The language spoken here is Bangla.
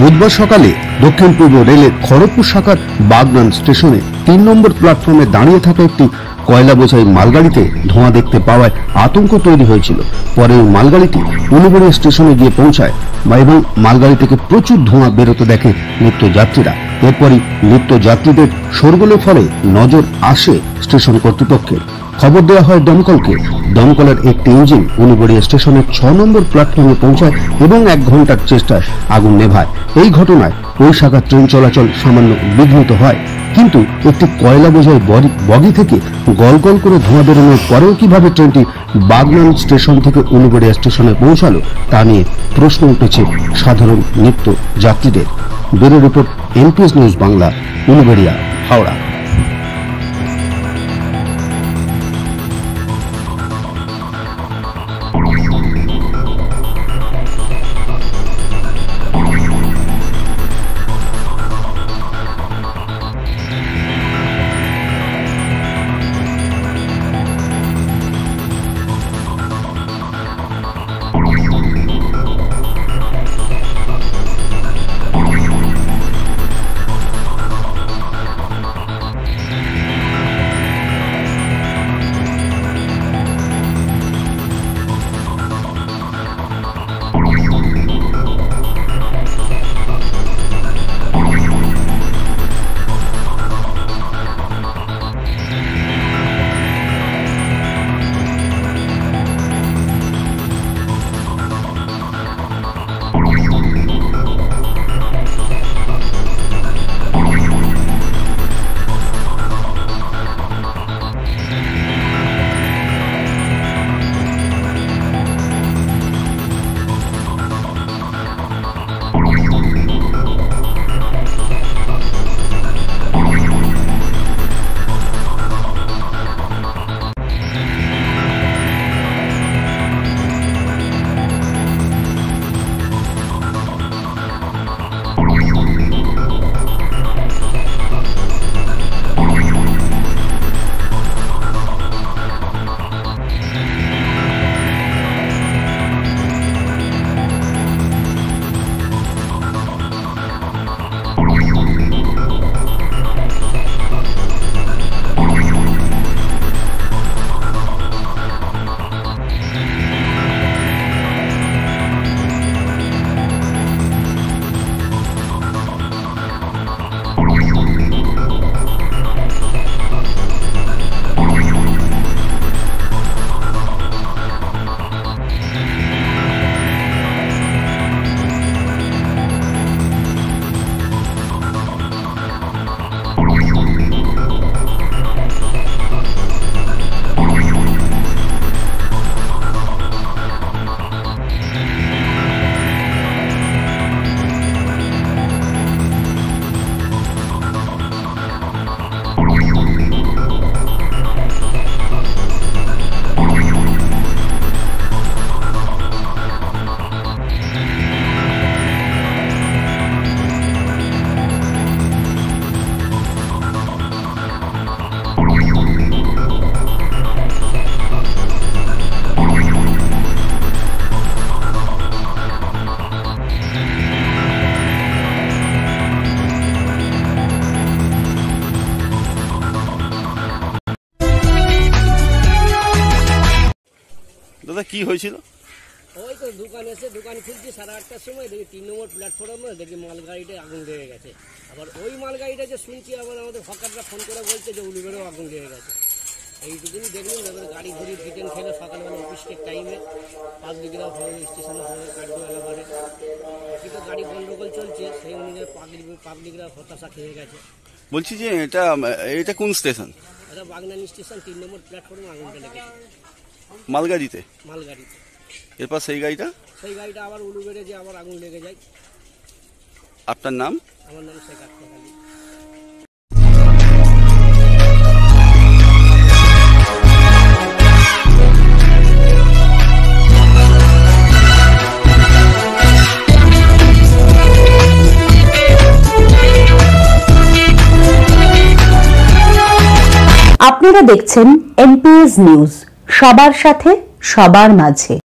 বুধবার সকালে দক্ষিণ পূর্ব রেলের খড়গপুর শাখার বাগনান স্টেশনে ৩ নম্বর প্ল্যাটফর্মে দাঁড়িয়ে থাকা একটি কয়লা বোঝাই মালগাড়িতে ধোঁয়া দেখতে পাওয়ায় আতঙ্ক তৈরি হয়েছিল। পরে ওই মালগাড়িটি উলুবেড়িয়া স্টেশনে গিয়ে পৌঁছায় এবং মালগাড়ি থেকে প্রচুর ধোঁয়া বেরোতে দেখে নিত্যযাত্রীরা। এরপরই নিত্যযাত্রীদের শোরগোলের ফলে নজর আসে স্টেশন কর্তৃপক্ষের। খবর দেওয়া হয় দমকলকে। দমকলের একটি ইঞ্জিন উলুবেড়িয়া স্টেশনের ৬ নম্বর প্ল্যাটফর্মে পৌঁছায় এবং ১ ঘন্টার চেষ্টায় আগুন নেভায়। এই ঘটনায় ওই শাখার ট্রেন চলাচল সামান্য বিঘ্নিত হয়, কিন্তু একটি কয়লা বোঝাই বগি থেকে গল গল করে ধোঁয়া বেরোনোর পরেও কিভাবে ট্রেনটি বাগনান স্টেশন থেকে উলুবেড়িয়া স্টেশনে পৌঁছালো তা নিয়ে প্রশ্ন উঠেছে সাধারণ নিত্য যাত্রীদের। Bureau report, NPS news Bangla, Uluberia, Howrah. দাদা কি হয়েছিল? ওই তো দোকান খুলছি 8:30টার সময়, দেখি 3 নম্বর প্ল্যাটফর্মে দেখি মালগাড়িটা আগুন লেগে গেছে। আবার ওই মালগাড়িটা যে শুনছি আবার আমাদের হকাররা ফোন করে বলছে যে উলুবেড়েও আগুন লেগে গেছে। এইটুকুনি দেখলাম। এবার গাড়ি ঘুরি রিটার্ন খেলে সকালবেলা অফিসের টাইমে পাবলিকরা স্টেশনে কাটবে এলাকারে কিন্তু গাড়ি গন্ডগোল চলছে, সেই অনুযায়ী পাবলিকরা হতাশা খেয়ে গেছে। বলছি যে এটা কোন স্টেশন? এটা বাগনান স্টেশন 3 নম্বর প্ল্যাটফর্মে আগুনটা লেগেছে মালগাড়িতে। এরপর সেই গাড়িটা আবার উলুবেড়ে যে আবার আগুন লেগে যায়। আপনার নাম? আমার নাম শেখ আখতার আলী। আপনারা দেখছেন এনপিএস নিউজ, সবার সাথে সবার মাঝে।